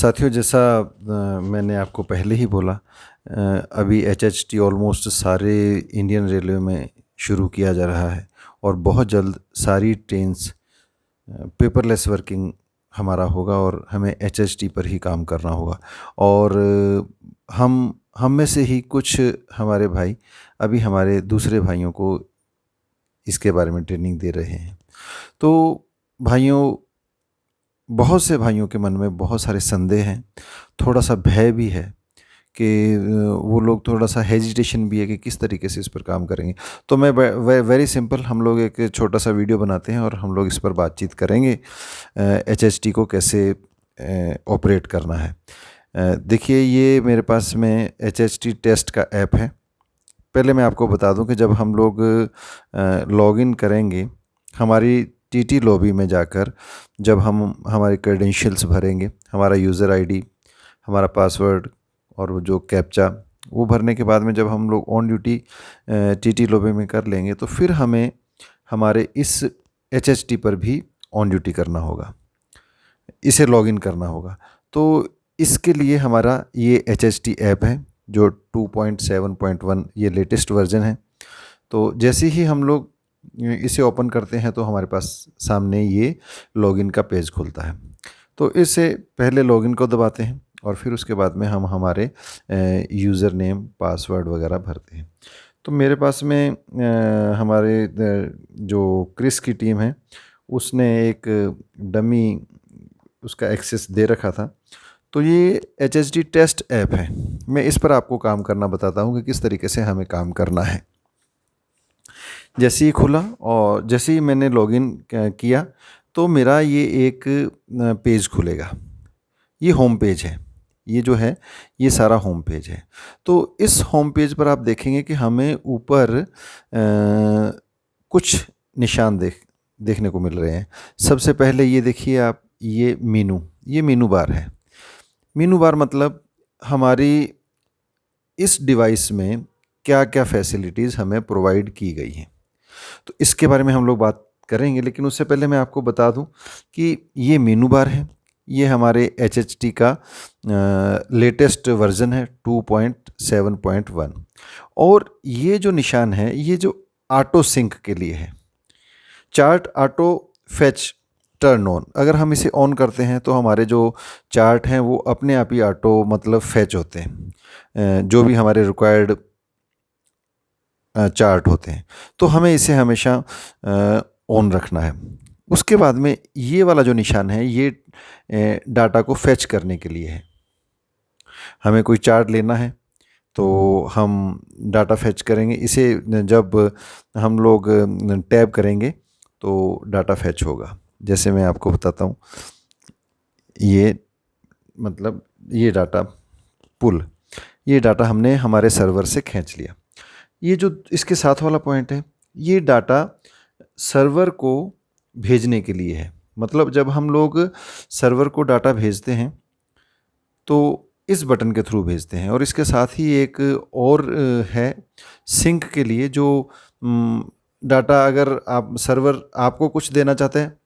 साथियों, जैसा मैंने आपको पहले ही बोला, अभी एचएचटी ऑलमोस्ट सारे इंडियन रेलवे में शुरू किया जा रहा है और बहुत जल्द सारी ट्रेन्स पेपरलेस वर्किंग हमारा होगा और हमें एचएचटी पर ही काम करना होगा। और हम में से ही कुछ हमारे भाई अभी हमारे दूसरे भाइयों को इसके बारे में ट्रेनिंग दे रहे हैं। तो भाइयों, बहुत से भाइयों के मन में बहुत सारे संदेह हैं, थोड़ा सा भय भी है कि वो लोग थोड़ा सा हेजिटेशन भी है कि किस तरीके से इस पर काम करेंगे। तो मैं वेरी सिंपल, हम लोग एक छोटा सा वीडियो बनाते हैं और हम लोग इस पर बातचीत करेंगे एचएचटी को कैसे ऑपरेट करना है। देखिए, ये मेरे पास में एचएचटी टेस्ट का ऐप है। पहले मैं आपको बता दूं कि जब हम लोग लॉगिन करेंगे हमारी टीटी लॉबी में जाकर, जब हम हमारे क्रेडेंशियल्स भरेंगे, हमारा यूज़र आईडी, हमारा पासवर्ड और वो जो कैप्चा, वो भरने के बाद में जब हम लोग ऑन ड्यूटी टीटी लॉबी में कर लेंगे तो फिर हमें हमारे इस एचएचटी पर भी ऑन ड्यूटी करना होगा, इसे लॉगिन करना होगा। तो इसके लिए हमारा ये एचएचटी ऐप है जो 2.7.1 ये लेटेस्ट वर्जन है। तो जैसे ही हम लोग इसे ओपन करते हैं तो हमारे पास सामने ये लॉगिन का पेज खुलता है। तो इससे पहले लॉगिन को दबाते हैं और फिर उसके बाद में हम हमारे यूज़र नेम, पासवर्ड वगैरह भरते हैं। तो मेरे पास में हमारे जो क्रिस की टीम है उसने एक डमी उसका एक्सेस दे रखा था। तो ये एचएचटी टेस्ट ऐप है। मैं इस पर आपको काम करना बताता हूँ कि किस तरीके से हमें काम करना है। जैसे ही खुला और जैसे ही मैंने लॉगिन किया तो मेरा ये एक पेज खुलेगा। ये होम पेज है, ये जो है ये सारा होम पेज है। तो इस होम पेज पर आप देखेंगे कि हमें ऊपर कुछ निशान देखने को मिल रहे हैं। सबसे पहले ये देखिए आप, ये मीनू बार है। मीनू बार मतलब हमारी इस डिवाइस में क्या क्या फैसिलिटीज़ हमें प्रोवाइड की गई हैं, तो इसके बारे में हम लोग बात करेंगे। लेकिन उससे पहले मैं आपको बता दूं कि ये मीनू बार है, ये हमारे एचएचटी का लेटेस्ट वर्जन है 2.7.1। और ये जो निशान है ये जो ऑटो सिंक के लिए है, chart auto fetch turn on. अगर हम इसे ऑन करते हैं तो हमारे जो चार्ट हैं वो अपने आप ही ऑटो मतलब फेच होते हैं, जो भी हमारे रिक्वायर्ड चार्ट होते हैं। तो हमें इसे हमेशा ऑन रखना है। उसके बाद में ये वाला जो निशान है ये डाटा को फेच करने के लिए है। हमें कोई चार्ट लेना है तो हम डाटा फेच करेंगे, इसे जब हम लोग टैब करेंगे तो डाटा फेच होगा। जैसे मैं आपको बताता हूँ, ये मतलब ये डाटा पुल, ये डाटा हमने हमारे सर्वर से खींच लिया। ये जो इसके साथ वाला पॉइंट है ये डाटा सर्वर को भेजने के लिए है। मतलब जब हम लोग सर्वर को डाटा भेजते हैं तो इस बटन के थ्रू भेजते हैं। और इसके साथ ही एक और है सिंक के लिए, जो डाटा अगर आप सर्वर आपको कुछ देना चाहते हैं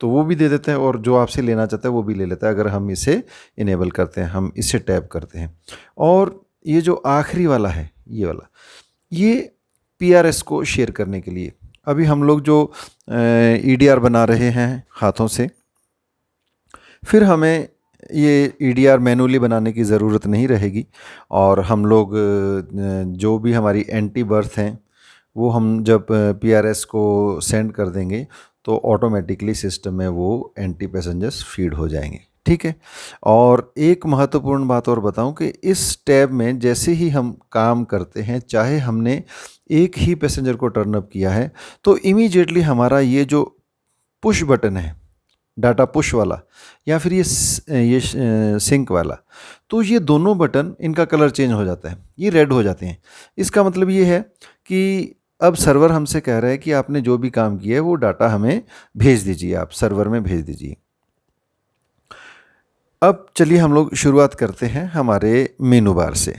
तो वो भी दे देते हैं और जो आपसे लेना चाहता है वो भी ले लेता है। अगर हम इसे इनेबल करते हैं, हम इसे टैप करते हैं। और ये जो आखिरी वाला है ये वाला, ये पीआरएस को शेयर करने के लिए। अभी हम लोग जो ईडीआर बना रहे हैं हाथों से, फिर हमें ये ईडीआर मैनुअली बनाने की ज़रूरत नहीं रहेगी। और हम लोग जो भी हमारी एंटी बर्थ हैं वो हम जब पीआरएस को सेंड कर देंगे तो ऑटोमेटिकली सिस्टम में वो एंटी पैसेंजर्स फीड हो जाएंगे। ठीक है। और एक महत्वपूर्ण बात और बताऊं कि इस टैब में जैसे ही हम काम करते हैं, चाहे हमने एक ही पैसेंजर को टर्न अप किया है, तो इमीडिएटली हमारा ये जो पुश बटन है, डाटा पुश वाला या फिर ये सिंक वाला, तो ये दोनों बटन इनका कलर चेंज हो जाता है, ये रेड हो जाते हैं। इसका मतलब ये है कि अब सर्वर हमसे कह रहा है कि आपने जो भी काम किया है वो डाटा हमें भेज दीजिए, आप सर्वर में भेज दीजिए। अब चलिए हम लोग शुरुआत करते हैं हमारे मेनू बार से।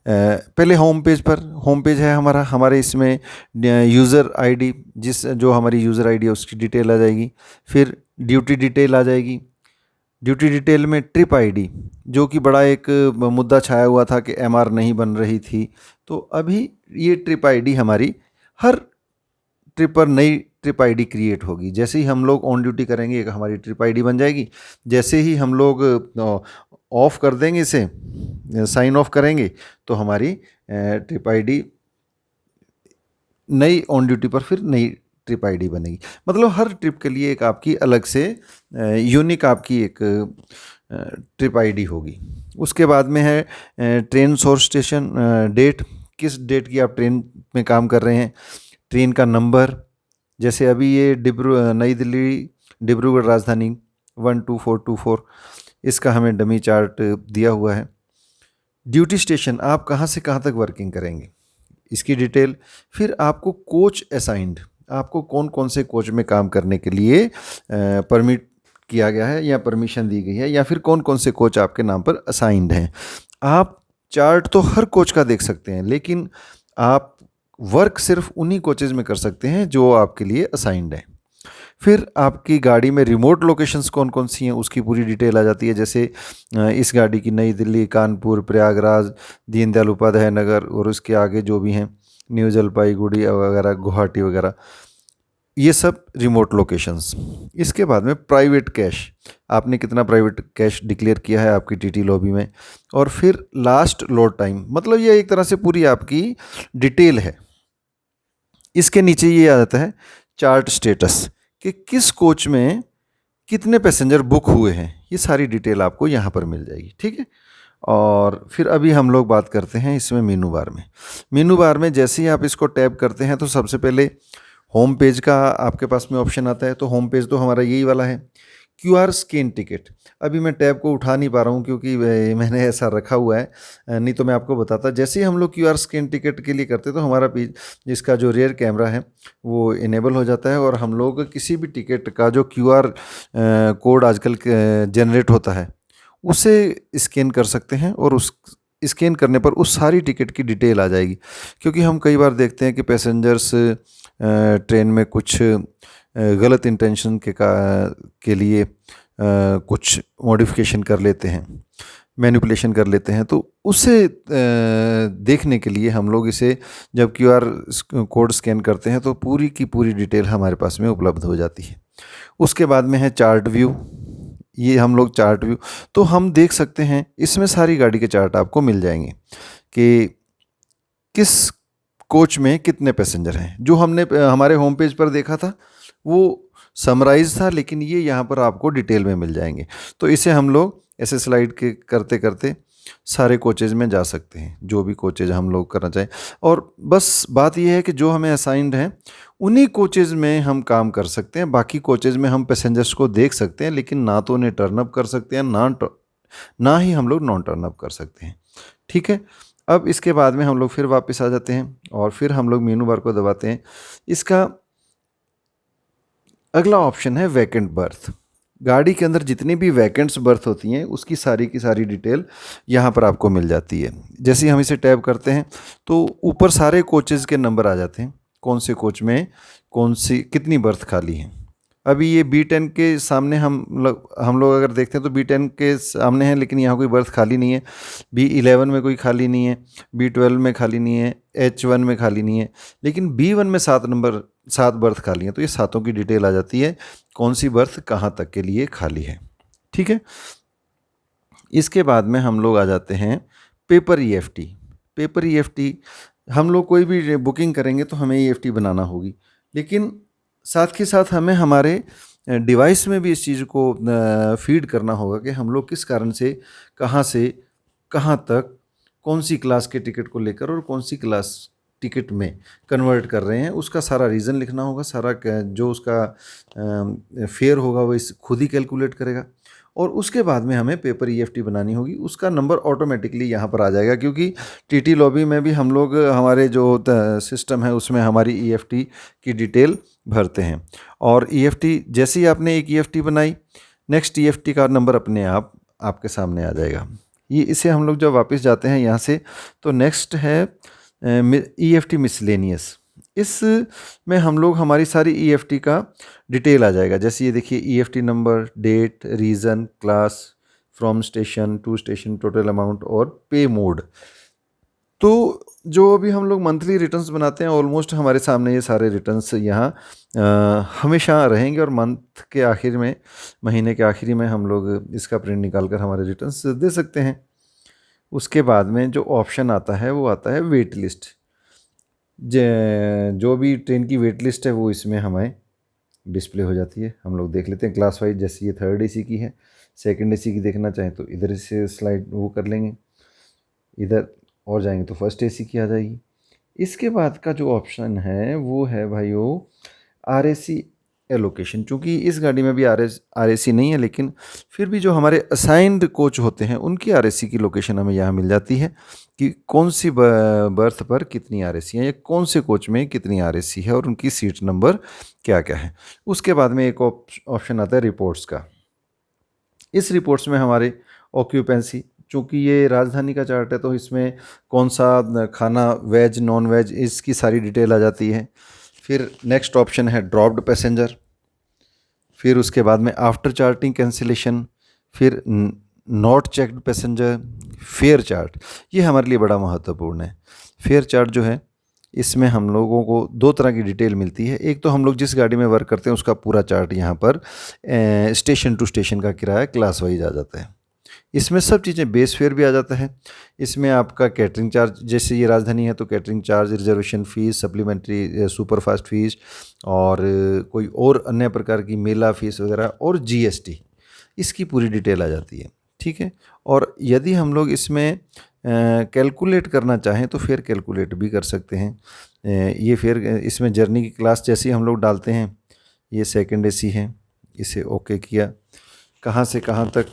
पहले होम पेज है हमारा। हमारे इसमें यूज़र आईडी, जो हमारी यूज़र आईडी है उसकी डिटेल आ जाएगी। फिर ड्यूटी डिटेल आ जाएगी। ड्यूटी डिटेल में ट्रिप आईडी, जो कि बड़ा एक मुद्दा छाया हुआ था कि एमआर नहीं बन रही थी, तो अभी ये ट्रिप आईडी हमारी हर ट्रिप पर नई ट्रिप आईडी क्रिएट होगी। जैसे ही हम लोग ऑन ड्यूटी करेंगे एक हमारी ट्रिप आईडी बन जाएगी। जैसे ही हम लोग ऑफ कर देंगे, इसे साइन ऑफ करेंगे, तो हमारी ट्रिप आईडी नई ऑन ड्यूटी पर फिर नई ट्रिप आईडी बनेगी। मतलब हर ट्रिप के लिए एक आपकी अलग से यूनिक आपकी एक ट्रिप आईडी होगी। उसके बाद में है ट्रेन सोर्स स्टेशन डेट, किस डेट की आप ट्रेन में काम कर रहे हैं, ट्रेन का नंबर। जैसे अभी ये नई दिल्ली डिब्रूगढ़ राजधानी 12424, इसका हमें डमी चार्ट दिया हुआ है। ड्यूटी स्टेशन, आप कहाँ से कहाँ तक वर्किंग करेंगे, इसकी डिटेल। फिर आपको कोच असाइंड, आपको कौन कौन से कोच में काम करने के लिए परमिट किया गया है या परमिशन दी गई है, या फिर कौन कौन से कोच आपके नाम पर असाइंड हैं। आप चार्ट तो हर कोच का देख सकते हैं, लेकिन आप वर्क सिर्फ उन्हीं कोचेज़ में कर सकते हैं जो आपके लिए असाइंड हैं। फिर आपकी गाड़ी में रिमोट लोकेशंस कौन कौन सी हैं, उसकी पूरी डिटेल आ जाती है। जैसे इस गाड़ी की नई दिल्ली, कानपुर, प्रयागराज, दीनदयाल उपाध्याय नगर, और उसके आगे जो भी हैं न्यू जलपाईगुड़ी वगैरह, गुवाहाटी वगैरह, ये सब रिमोट लोकेशंस। इसके बाद में प्राइवेट कैश, आपने कितना प्राइवेट कैश डिक्लेयर किया है आपकी टीटी लॉबी में। और फिर लास्ट लोड टाइम, मतलब ये एक तरह से पूरी आपकी डिटेल है। इसके नीचे ये आ जाता है चार्ट स्टेटस, कि किस कोच में कितने पैसेंजर बुक हुए हैं, ये सारी डिटेल आपको यहाँ पर मिल जाएगी। ठीक है। और फिर अभी हम लोग बात करते हैं इसमें मेनू बार में। मेनू बार में जैसे ही आप इसको टैप करते हैं तो सबसे पहले होम पेज का आपके पास में ऑप्शन आता है। तो होम पेज तो हमारा यही वाला है। क्यूआर स्कैन टिकट, अभी मैं टैब को उठा नहीं पा रहा हूँ क्योंकि मैंने ऐसा रखा हुआ है, नहीं तो मैं आपको बताता। जैसे ही हम लोग क्यूआर स्कैन टिकट के लिए करते तो हमारा पेज, जिसका जो रियर कैमरा है वो इनेबल हो जाता है, और हम लोग किसी भी टिकट का जो क्यूआर कोड आजकल जनरेट होता है उसे स्कैन कर सकते हैं, और उस स्कैन करने पर उस सारी टिकट की डिटेल आ जाएगी। क्योंकि हम कई बार देखते हैं कि पैसेंजर्स ट्रेन में कुछ गलत इंटेंशन के लिए कुछ मॉडिफिकेशन कर लेते हैं, मैनिपुलेशन कर लेते हैं, तो उसे देखने के लिए हम लोग इसे जब क्यूआर कोड स्कैन करते हैं तो पूरी की पूरी डिटेल हमारे पास में उपलब्ध हो जाती है। उसके बाद में है चार्ट व्यू। ये हम लोग चार्ट व्यू तो हम देख सकते हैं, इसमें सारी गाड़ी के चार्ट आपको मिल जाएंगे कि किस कोच में कितने पैसेंजर हैं। जो हमने हमारे होम पेज पर देखा था वो समराइज था, लेकिन ये यहाँ पर आपको डिटेल में मिल जाएंगे। तो इसे हम लोग ऐसे स्लाइड के करते करते सारे कोचेज़ में जा सकते हैं, जो भी कोचेज़ हम लोग करना चाहें। और बस बात यह है कि जो हमें असाइंड हैं उन्हीं कोचेज़ में हम काम कर सकते हैं। बाकी कोचेज़ में हम पैसेंजर्स को देख सकते हैं, लेकिन ना तो उन्हें टर्न अप कर सकते हैं, ना ही हम लोग नॉन टर्न अप कर सकते हैं। ठीक है। अब इसके बाद में हम लोग फिर वापस आ जाते हैं और फिर हम लोग मेनू बार को दबाते हैं। इसका अगला ऑप्शन है वैकेंट बर्थ। गाड़ी के अंदर जितनी भी वैकेंट्स बर्थ होती हैं उसकी सारी की सारी डिटेल यहाँ पर आपको मिल जाती है। जैसे ही हम इसे टैब करते हैं तो ऊपर सारे कोचेज़ के नंबर आ जाते हैं, कौन से कोच में कौन सी कितनी बर्थ खाली है। अभी ये B10 के सामने हम लोग अगर देखते हैं तो B10 के सामने है, लेकिन यहाँ कोई बर्थ खाली नहीं है। B11 में कोई खाली नहीं है, B12 में खाली नहीं है, H1 में खाली नहीं है, लेकिन B1 में 7 बर्थ खाली हैं। तो ये सातों की डिटेल आ जाती है, कौन सी बर्थ कहाँ तक के लिए खाली है। ठीक है। इसके बाद में हम लोग आ जाते हैं पेपर EFT। पेपर EFT हम लोग कोई भी बुकिंग करेंगे तो हमें EFT बनाना होगी, लेकिन साथ के साथ हमें हमारे डिवाइस में भी इस चीज़ को फीड करना होगा कि हम लोग किस कारण से कहाँ तक कौन सी क्लास के टिकट को लेकर और कौन सी क्लास टिकट में कन्वर्ट कर रहे हैं। उसका सारा रीज़न लिखना होगा, सारा जो उसका फेयर होगा वो खुद ही कैलकुलेट करेगा। और उसके बाद में हमें पेपर EFT बनानी होगी। उसका नंबर ऑटोमेटिकली यहाँ पर आ जाएगा, क्योंकि टीटी लॉबी में भी हम लोग हमारे जो सिस्टम है उसमें हमारी EFT की डिटेल भरते हैं। और EFT जैसे ही आपने एक EFT बनाई, नेक्स्ट EFT का नंबर अपने आप आपके सामने आ जाएगा। ये इसे हम लोग जब वापस जाते हैं यहाँ से तो नेक्स्ट है EFT मिसलेनियस। इस में हम लोग हमारी सारी ईएफटी का डिटेल आ जाएगा। जैसे ये देखिए, EFT number, date, reason, class, from station, to station, total amount और पे मोड। तो जो अभी हम लोग मंथली रिटर्न्स बनाते हैं, ऑलमोस्ट हमारे सामने ये सारे रिटर्न्स यहाँ हमेशा रहेंगे और मंथ के आखिर में, महीने के आखिरी में हम लोग इसका प्रिंट निकाल कर हमारे रिटर्न्स दे सकते हैं। उसके बाद में जो ऑप्शन आता है वो आता है वेट लिस्ट। जो भी ट्रेन की वेट लिस्ट है वो इसमें हमें डिस्प्ले हो जाती है। हम लोग देख लेते हैं क्लास वाइज। जैसे ये 3rd AC की है, 2nd AC की देखना चाहें तो इधर से स्लाइड वो कर लेंगे, इधर और जाएंगे तो 1st AC की आ जाएगी। इसके बाद का जो ऑप्शन है वो है भाइयों RAC एलोकेशन। चूँकि इस गाड़ी में भी RAC नहीं है, लेकिन फिर भी जो हमारे असाइंड कोच होते हैं उनकी RAC की लोकेशन हमें यहाँ मिल जाती है कि कौन सी बर्थ पर कितनी RAC है या कौन से कोच में कितनी RAC है और उनकी सीट नंबर क्या क्या है। उसके बाद में एक ऑप्शन आता है रिपोर्ट्स का। इस रिपोर्ट्स में हमारे ऑक्यूपेंसी, चूँकि ये राजधानी का चार्ट है तो इसमें कौन सा खाना, वेज नॉन वेज, इसकी सारी डिटेल आ जाती है। फिर नेक्स्ट ऑप्शन है ड्रॉप्ड पैसेंजर। फिर उसके बाद में आफ्टर चार्टिंग कैंसिलेशन, फिर not checked passenger, fair chart. ये हमारे लिए बड़ा महत्वपूर्ण है। फेयर चार्ट जो है, इसमें हम लोगों को 2 तरह की डिटेल मिलती है। एक तो हम लोग जिस गाड़ी में वर्क करते हैं उसका पूरा चार्ट यहाँ पर स्टेशन टू स्टेशन का किराया क्लास वाइज आ जाता है। इसमें सब चीज़ें, बेस फेयर भी आ जाता है। इसमें आपका कैटरिंग चार्ज, जैसे ये राजधानी है तो catering charge, reservation fees, supplementary superfast fees और कोई और अन्य प्रकार की मेला फ़ीस वगैरह और GST, इसकी पूरी डिटेल आ जाती है। ठीक है। और यदि हम लोग इसमें कैलकुलेट करना चाहें तो फिर कैलकुलेट भी कर सकते हैं। ये फिर इसमें जर्नी की क्लास जैसी हम लोग डालते हैं। ये 2nd AC है, इसे ओके किया। कहाँ से कहाँ तक?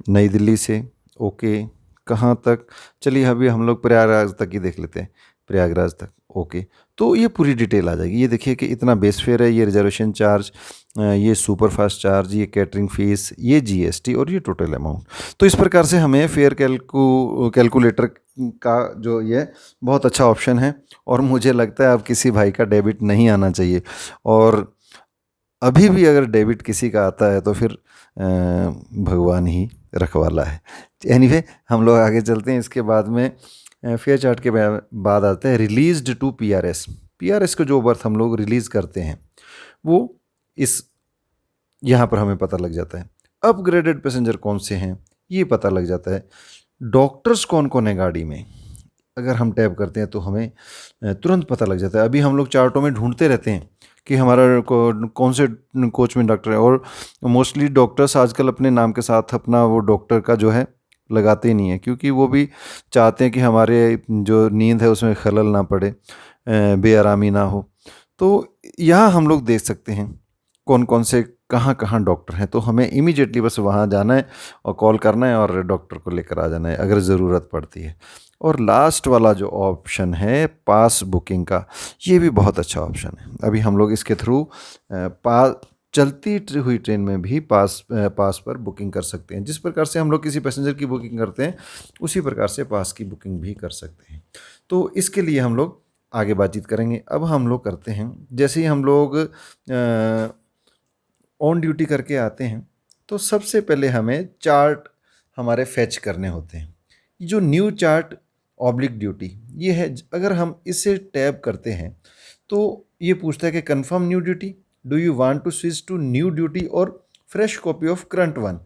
नई दिल्ली से ओके। कहाँ तक? चलिए अभी हम लोग प्रयागराज तक ही देख लेते हैं, प्रयागराज तक ओके। तो ये पूरी डिटेल आ जाएगी। ये देखिए कि इतना बेस फेयर है, ये रिजर्वेशन चार्ज, ये सुपरफास्ट चार्ज, ये कैटरिंग फ़ीस, ये GST और ये टोटल अमाउंट। तो इस प्रकार से हमें फेयर कैलकुलेटर का जो ये बहुत अच्छा ऑप्शन है और मुझे लगता है अब किसी भाई का डेबिट नहीं आना चाहिए। और अभी भी अगर डेबिट किसी का आता है तो फिर भगवान ही रखवाला है। एनीवे हम लोग आगे चलते हैं। इसके बाद में फेयर चार्ट के बाद आता है रिलीज्ड टू PRS को जो बर्थ हम लोग रिलीज़ करते हैं वो इस यहाँ पर हमें पता लग जाता है। अपग्रेडेड पैसेंजर कौन से हैं ये पता लग जाता है। डॉक्टर्स कौन कौन है गाड़ी में, अगर हम टैब करते हैं तो हमें तुरंत पता लग जाता है। अभी हम लोग चार्टों में ढूंढते रहते हैं कि हमारा कौन से कोच में डॉक्टर है, और मोस्टली डॉक्टर्स आजकल अपने नाम के साथ अपना वो डॉक्टर का जो है लगाते ही नहीं है, क्योंकि वो भी चाहते हैं कि हमारे जो नींद है उसमें खलल ना पड़े, बेआरामी ना हो। तो यहाँ हम लोग देख सकते हैं कौन कौन से कहाँ कहाँ डॉक्टर हैं। तो हमें इमीडिएटली बस वहाँ जाना है और कॉल करना है और डॉक्टर को लेकर आ जाना है अगर ज़रूरत पड़ती है। और लास्ट वाला जो ऑप्शन है पास बुकिंग का, ये भी बहुत अच्छा ऑप्शन है। अभी हम लोग इसके थ्रू चलती हुई ट्रेन में भी पास पर बुकिंग कर सकते हैं। जिस प्रकार से हम लोग किसी पैसेंजर की बुकिंग करते हैं उसी प्रकार से पास की बुकिंग भी कर सकते हैं। तो इसके लिए हम लोग आगे बातचीत करेंगे। अब हम लोग करते हैं, जैसे ही हम लोग ऑन ड्यूटी करके आते हैं तो सबसे पहले हमें चार्ट हमारे फेच करने होते हैं। जो न्यू चार्ट ऑब्लिक ड्यूटी ये है, अगर हम इसे टैब करते हैं तो ये पूछता है कि confirm new duty, do you want to switch to new duty और fresh copy of current one,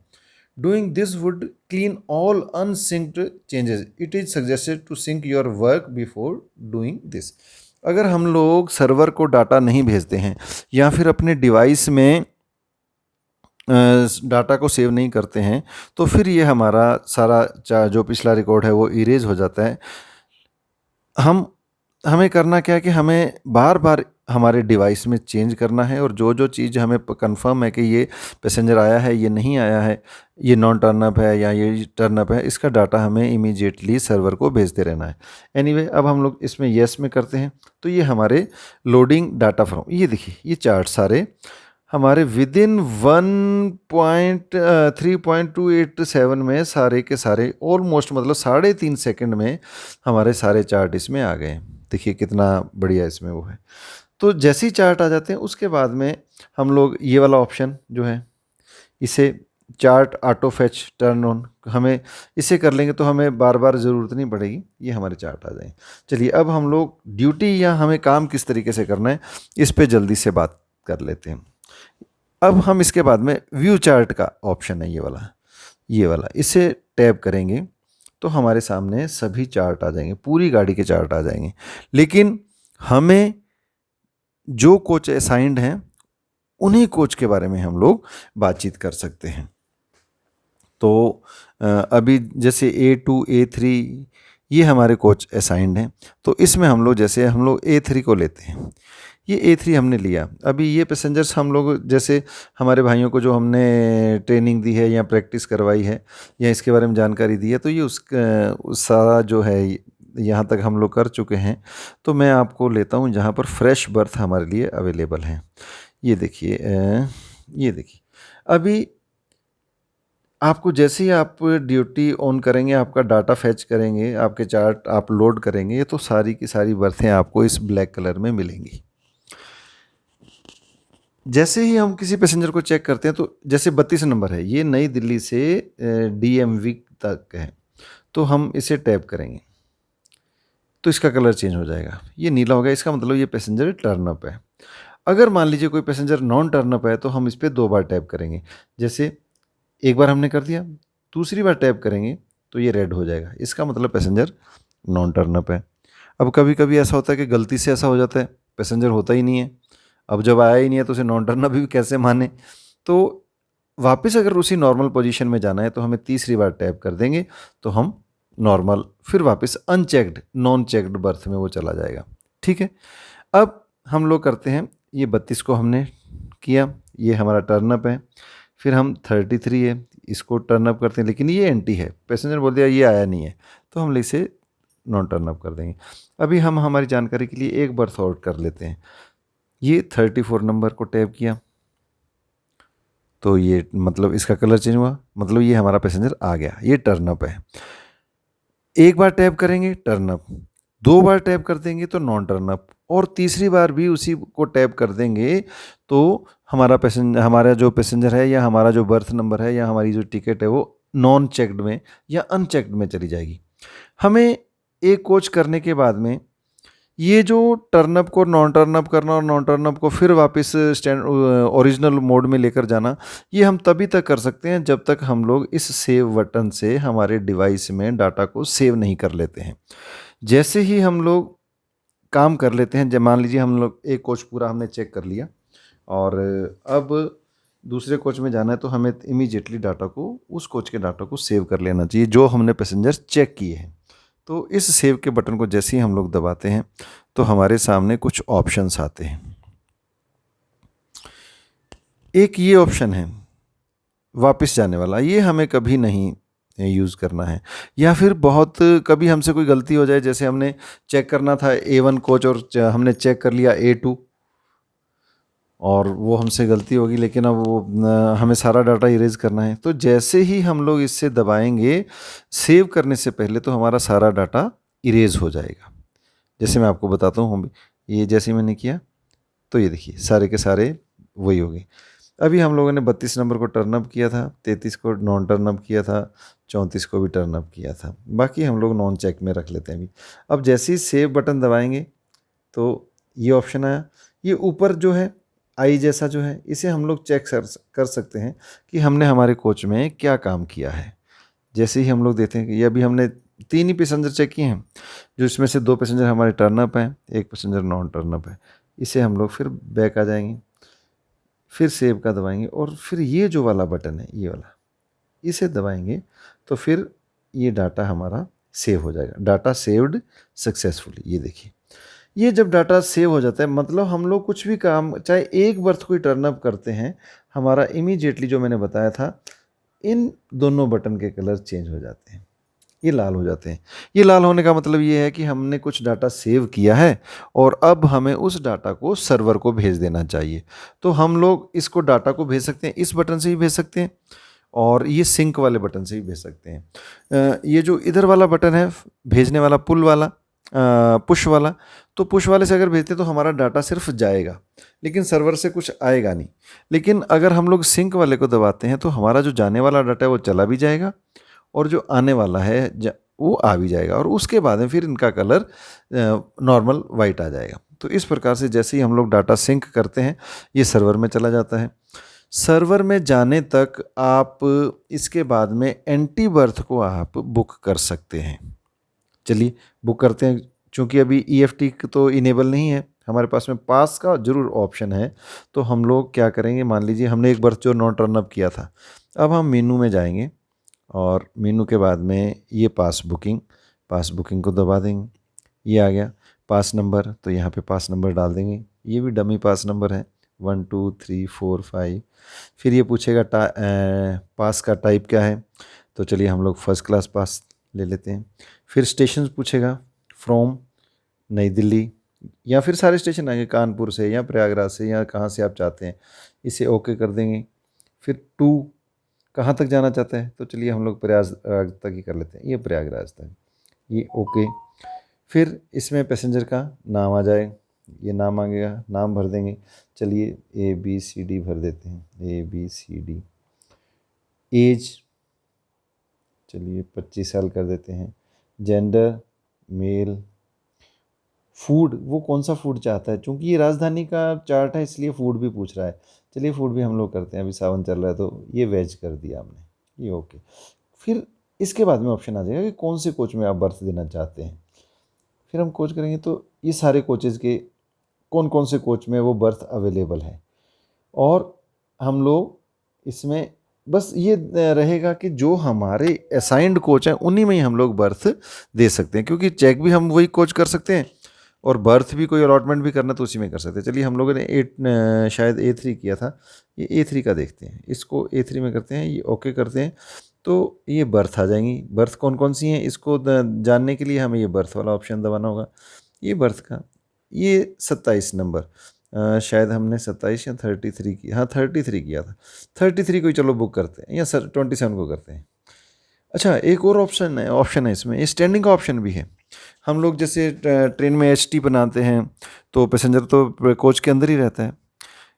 doing this would clean all unsynced changes, it is suggested to sync your work before doing this. अगर हम लोग server को data नहीं भेजते हैं या फिर अपने डिवाइस में डाटा को सेव नहीं करते हैं तो फिर ये हमारा सारा जो पिछला रिकॉर्ड है वो इरेज हो जाता है। हमें करना क्या है कि हमें बार बार हमारे डिवाइस में चेंज करना है, और जो जो चीज़ हमें कंफर्म है कि ये पैसेंजर आया है, ये नहीं आया है, ये नॉन टर्नअप है या ये टर्नअप है, इसका डाटा हमें इमीडिएटली सर्वर को भेजते रहना है। एनीवे अब हम लोग इसमें येस में करते हैं तो ये हमारे लोडिंग डाटा फ्रॉम, ये देखिए ये चार्ट सारे हमारे विदिन 3.287 में सारे के सारे ऑलमोस्ट मतलब 3.5 सेकंड में हमारे सारे चार्ट इसमें आ गए। देखिए कितना बढ़िया इसमें वो है। तो जैसे ही चार्ट आ जाते हैं उसके बाद में हम लोग ये वाला ऑप्शन जो है इसे chart auto fetch turn on, हमें इसे कर लेंगे तो हमें बार बार ज़रूरत नहीं पड़ेगी, ये हमारे चार्ट आ जाएंगे। चलिए अब हम लोग ड्यूटी या हमें काम किस तरीके से करना है इस पे जल्दी से बात कर लेते हैं। अब हम इसके बाद में व्यू चार्ट का ऑप्शन है ये वाला इसे टैप करेंगे तो हमारे सामने सभी चार्ट आ जाएंगे, पूरी गाड़ी के चार्ट आ जाएंगे। लेकिन हमें जो कोच असाइंड हैं उन्हीं कोच के बारे में हम लोग बातचीत कर सकते हैं। तो अभी जैसे A2 A3 ये हमारे कोच असाइंड हैं, तो इसमें हम लोग जैसे हम लोग A3 को लेते हैं, ये A3 हमने लिया। अभी ये पैसेंजर्स हम लोग जैसे हमारे भाइयों को जो हमने ट्रेनिंग दी है या प्रैक्टिस करवाई है या इसके बारे में जानकारी दी है, तो ये उस सारा जो है यहाँ तक हम लोग कर चुके हैं। तो मैं आपको लेता हूँ जहाँ पर फ्रेश बर्थ हमारे लिए अवेलेबल हैं। ये देखिए अभी आपको जैसे ही आप ड्यूटी ऑन करेंगे, आपका डाटा फैच करेंगे, आपके चार्ट आप लोड करेंगे, तो सारी की सारी बर्थें आपको इस ब्लैक कलर में मिलेंगी। जैसे ही हम किसी पैसेंजर को चेक करते हैं, तो जैसे 32 नंबर है, ये नई दिल्ली से DMV तक है, तो हम इसे टैप करेंगे तो इसका कलर चेंज हो जाएगा, ये नीला हो गया। इसका मतलब ये पैसेंजर टर्न अप है। अगर मान लीजिए कोई पैसेंजर नॉन टर्न अप है तो हम इस पर 2 बार टैप करेंगे। जैसे एक बार हमने कर दिया, दूसरी बार टैप करेंगे तो ये रेड हो जाएगा, इसका मतलब पैसेंजर नॉन टर्न अप है। अब कभी कभी ऐसा होता है कि गलती से ऐसा हो जाता है, पैसेंजर होता ही नहीं है। अब जब आया ही नहीं है तो उसे नॉन टर्न अप भी कैसे माने। तो वापस अगर उसी नॉर्मल पोजीशन में जाना है तो हमें तीसरी बार टैप कर देंगे तो हम नॉर्मल, फिर वापस अनचेक्ड नॉन चेक्ड बर्थ में वो चला जाएगा। ठीक है, अब हम लोग करते हैं, ये 32 को हमने किया, ये हमारा टर्नअप है। फिर हम 33 है, इसको टर्नअप करते हैं, लेकिन ये एंटी है, पैसेंजर बोल दिया ये आया नहीं है, तो हम इसे नॉन टर्नअप कर देंगे। अभी हम हमारी जानकारी के लिए एक बर्थ आउट कर लेते हैं। ये 34 नंबर को टैप किया तो ये मतलब इसका कलर चेंज हुआ, मतलब ये हमारा पैसेंजर आ गया, ये टर्नअप है। एक बार टैप करेंगे टर्नअप, 2 बार टैप कर देंगे तो नॉन टर्नअप, और तीसरी बार भी उसी को टैप कर देंगे तो हमारा जो पैसेंजर है या हमारा जो बर्थ नंबर है या हमारी जो टिकट है वो नॉन चेक्ड में या अनचेक्ड में चली जाएगी। हमें एक कोच करने के बाद में ये जो टर्नअप को नॉन टर्नअप करना और नॉन टर्नअप को फिर वापस ओरिजिनल मोड में लेकर जाना, ये हम तभी तक कर सकते हैं जब तक हम लोग इस सेव बटन से हमारे डिवाइस में डाटा को सेव नहीं कर लेते हैं। जैसे ही हम लोग काम कर लेते हैं, जब मान लीजिए हम लोग एक कोच पूरा हमने चेक कर लिया और अब दूसरे कोच में जाना है, तो हमें इमीडिएटली डाटा को, उस कोच के डाटा को सेव कर लेना चाहिए जो हमने पैसेंजर चेक किए हैं। तो इस सेव के बटन को जैसे ही हम लोग दबाते हैं तो हमारे सामने कुछ ऑप्शंस आते हैं। एक ये ऑप्शन है वापस जाने वाला, ये हमें कभी नहीं यूज़ करना है। या फिर बहुत कभी हमसे कोई गलती हो जाए, जैसे हमने चेक करना था A1 कोच और हमने चेक कर लिया A2 और वो हमसे गलती होगी, लेकिन अब वो हमें सारा डाटा इरेज करना है। तो जैसे ही हम लोग इससे दबाएंगे सेव करने से पहले, तो हमारा सारा डाटा इरेज हो जाएगा। जैसे मैं आपको बताता हूँ, ये जैसे मैंने किया तो ये देखिए सारे के सारे वही हो गए। अभी हम लोगों ने 32 नंबर को टर्नअप किया था, 33 को नॉन टर्नअप किया था, 34 को भी टर्नअप किया था, बाकी हम लोग नॉन चेक में रख लेते हैं अभी। अब जैसे ही सेव बटन दबाएंगे तो ये ऑप्शन आया, ये ऊपर जो है आई जैसा जो है, इसे हम लोग चेक कर सकते हैं कि हमने हमारे कोच में क्या काम किया है। जैसे ही हम लोग देखते हैं कि ये अभी हमने 3 ही पैसेंजर चेक किए हैं, जो इसमें से 2 पैसेंजर हमारे टर्नअप हैं, 1 पैसेंजर नॉन टर्नअप है। इसे हम लोग फिर बैक आ जाएंगे, फिर सेव का दबाएंगे और फिर ये जो वाला बटन है, ये वाला, इसे दबाएंगे तो फिर ये डाटा हमारा सेव हो जाएगा। Data saved successfully. ये देखिए, ये जब डाटा सेव हो जाता है, मतलब हम लोग कुछ भी काम, चाहे एक बर्थ कोई टर्नअप करते हैं, हमारा इमीडिएटली जो मैंने बताया था, इन दोनों बटन के कलर चेंज हो जाते हैं, ये लाल हो जाते हैं। ये लाल होने का मतलब ये है कि हमने कुछ डाटा सेव किया है और अब हमें उस डाटा को सर्वर को भेज देना चाहिए। तो हम लोग इसको डाटा को भेज सकते हैं, इस बटन से ही भेज सकते हैं और ये सिंक वाले बटन से ही भेज सकते हैं। ये जो इधर वाला बटन है भेजने वाला, पुल वाला, पुश वाला, तो पुश वाले से अगर भेजते हैं तो हमारा डाटा सिर्फ जाएगा, लेकिन सर्वर से कुछ आएगा नहीं। लेकिन अगर हम लोग सिंक वाले को दबाते हैं तो हमारा जो जाने वाला डाटा है वो चला भी जाएगा और जो आने वाला है वो आ भी जाएगा, और उसके बाद में फिर इनका कलर नॉर्मल वाइट आ जाएगा। तो इस प्रकार से जैसे ही हम लोग डाटा सिंक करते हैं ये सर्वर में चला जाता है। सर्वर में जाने तक आप इसके बाद में एंटी बर्थ को आप बुक कर सकते हैं। चलिए बुक करते हैं। चूँकि अभी EFT तो इनेबल नहीं है, हमारे पास में पास का ज़रूर ऑप्शन है। तो हम लोग क्या करेंगे, मान लीजिए हमने एक बर्थ जो नॉट टर्न अप किया था, अब हम मेनू में जाएंगे और मेनू के बाद में ये पास बुकिंग को दबा देंगे। ये आ गया पास नंबर, तो यहाँ पे पास नंबर डाल देंगे। ये भी डमी पास नंबर है 1 2 3 4 5। फिर ये पूछेगा पास का टाइप क्या है, तो चलिए हम लोग फर्स्ट क्लास पास ले लेते हैं। फिर स्टेशन पूछेगा, फ्रॉम नई दिल्ली, या फिर सारे स्टेशन आएंगे, कानपुर से या प्रयागराज से या कहाँ से आप चाहते हैं, इसे ओके कर देंगे। फिर टू कहाँ तक जाना चाहते हैं, तो चलिए हम लोग प्रयागराज तक ही कर लेते हैं, ये प्रयागराज तक, ये ओके। फिर इसमें पैसेंजर का नाम आ जाए, ये नाम आ गया, नाम भर देंगे। चलिए ABCD भर देते हैं, ABCD। एज चलिए 25 साल कर देते हैं। Gender male. फूड, वो कौन सा फूड चाहता है, क्योंकि ये राजधानी का चार्ट है इसलिए फूड भी पूछ रहा है। चलिए फूड भी हम लोग करते हैं, अभी सावन चल रहा है तो ये वेज कर दिया हमने, ये ओके। फिर इसके बाद में ऑप्शन आ जाएगा कि कौन से कोच में आप बर्थ देना चाहते हैं। फिर हम कोच करेंगे तो ये सारे कोचेज़ के कौन कौन से कोच में वो बर्थ अवेलेबल है, और हम लोग इसमें बस ये रहेगा कि जो हमारे असाइंड कोच हैं उन्हीं में ही हम लोग बर्थ दे सकते हैं, क्योंकि चेक भी हम वही कोच कर सकते हैं और बर्थ भी कोई अलॉटमेंट भी करना तो उसी में कर सकते हैं। चलिए हम लोगों ने शायद A3 किया था, ये A3 का देखते हैं, इसको A3 में करते हैं, ये ओके करते हैं तो ये बर्थ आ जाएंगी। बर्थ कौन कौन सी हैं इसको जानने के लिए हमें ये बर्थ वाला ऑप्शन दबाना होगा। ये बर्थ का ये 27 नंबर, शायद हमने 27 या 33 की, हाँ 33 किया था, 33 को ही चलो बुक करते हैं, या 27 को करते हैं। अच्छा एक और ऑप्शन है इसमें, स्टैंडिंग का ऑप्शन भी है। हम लोग जैसे ट्रेन में HT बनाते हैं तो पैसेंजर तो कोच के अंदर ही रहता है।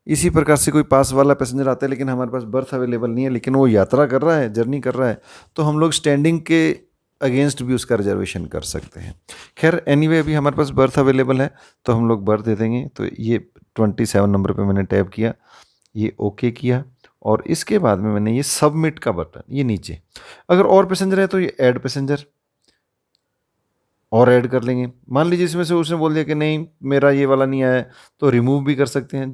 इसी प्रकार से कोई पास वाला पैसेंजर आता है लेकिन हमारे पास बर्थ अवेलेबल नहीं है, लेकिन वो यात्रा कर रहा है, जर्नी कर रहा है, तो हम लोग स्टैंडिंग के अगेंस्ट भी उसका रिजर्वेशन कर सकते हैं। खैर एनीवे अभी हमारे पास बर्थ अवेलेबल है तो हम लोग बर्थ दे देंगे। तो ये 27 नंबर पे मैंने टैप किया, ये ओके किया, और इसके बाद में मैंने ये सबमिट का बटन, ये नीचे अगर और पैसेंजर है तो ये ऐड पैसेंजर और ऐड कर लेंगे। मान लीजिए इसमें से उसने बोल दिया कि नहीं मेरा ये वाला नहीं आया, तो रिमूव भी कर सकते हैं,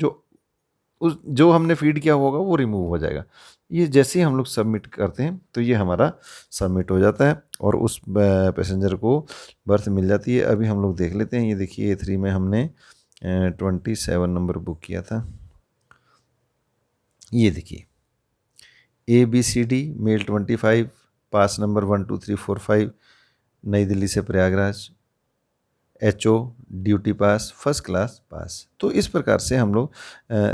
जो हमने फीड किया होगा वो रिमूव हो जाएगा। ये जैसे ही हम लोग सबमिट करते हैं तो ये हमारा सबमिट हो जाता है और उस पैसेंजर को बर्थ मिल जाती है। अभी हम लोग देख लेते हैं, ये देखिए A3 में हमने 27 नंबर बुक किया था। ये देखिए ABCD मेल 25, पास नंबर 1 2 3 4 5, नई दिल्ली से प्रयागराज, HO ड्यूटी पास, फर्स्ट क्लास पास। तो इस प्रकार से हम लोग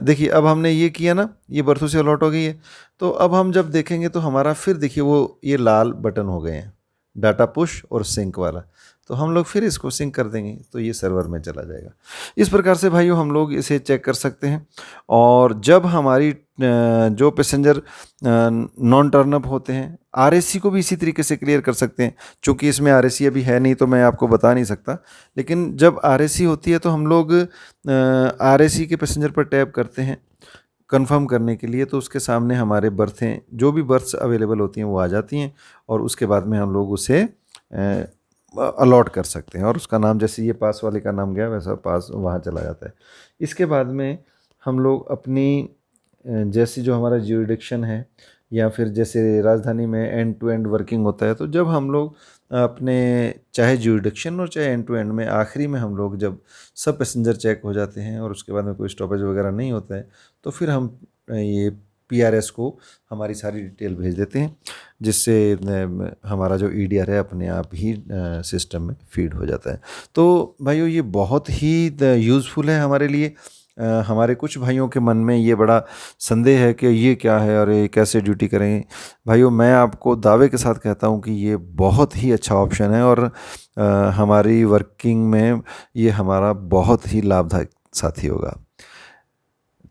देखिए अब हमने ये किया ना, ये बर्थों से अलॉट हो गई है। तो अब हम जब देखेंगे तो हमारा फिर देखिए वो ये लाल बटन हो गए हैं, डाटा पुश और सिंक वाला, तो हम लोग फिर इसको सिंक कर देंगे तो ये सर्वर में चला जाएगा। इस प्रकार से भाइयों हम लोग इसे चेक कर सकते हैं। और जब हमारी जो पैसेंजर नॉन टर्नअप होते हैं, RAC को भी इसी तरीके से क्लियर कर सकते हैं। चूँकि इसमें RAC अभी है नहीं तो मैं आपको बता नहीं सकता, लेकिन जब RAC होती है तो हम लोग RAC के पैसेंजर पर टैप करते हैं कंफर्म करने के लिए, तो उसके सामने हमारे बर्थें, जो भी बर्थ्स अवेलेबल होती हैं वो आ जाती हैं, और उसके बाद में हम लोग उसे अलॉट कर सकते हैं, और उसका नाम जैसे ये पास वाले का नाम गया वैसा पास वहाँ चला जाता है। इसके बाद में हम लोग अपनी जैसी जो हमारा ज्यूरिडिक्शन है, या फिर जैसे राजधानी में एंड टू एंड वर्किंग होता है, तो जब हम लोग अपने चाहे ज्यूरिडिक्शन और चाहे एंड टू एंड में आखिरी में हम लोग जब सब पैसेंजर चेक हो जाते हैं और उसके बाद में कोई स्टॉपेज वगैरह नहीं होता है, तो फिर हम ये PRS को हमारी सारी डिटेल भेज देते हैं, जिससे हमारा जो EDR है अपने आप ही सिस्टम में फीड हो जाता है। तो भाइयों ये बहुत ही यूज़फुल है हमारे लिए। हमारे कुछ भाइयों के मन में ये बड़ा संदेह है कि ये क्या है और ये कैसे ड्यूटी करें। भाइयों, मैं आपको दावे के साथ कहता हूँ कि ये बहुत ही अच्छा ऑप्शन है और हमारी वर्किंग में ये हमारा बहुत ही लाभदायक साथी होगा।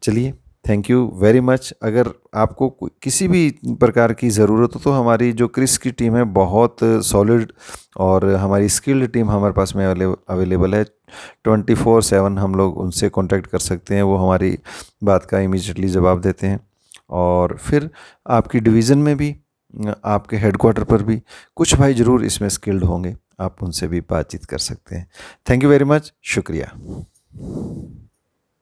चलिए, थैंक यू वेरी मच। अगर आपको किसी भी प्रकार की ज़रूरत हो तो हमारी जो क्रिस की टीम है बहुत सॉलिड और हमारी स्किल्ड टीम हमारे पास में अवेलेबल है। 24/7 हम लोग उनसे कांटेक्ट कर सकते हैं, वो हमारी बात का इमीडिएटली जवाब देते हैं। और फिर आपकी डिवीज़न में भी, आपके हेडक्वार्टर पर भी कुछ भाई ज़रूर इसमें स्किल्ड होंगे, आप उनसे भी बातचीत कर सकते हैं। थैंक यू वेरी मच, शुक्रिया।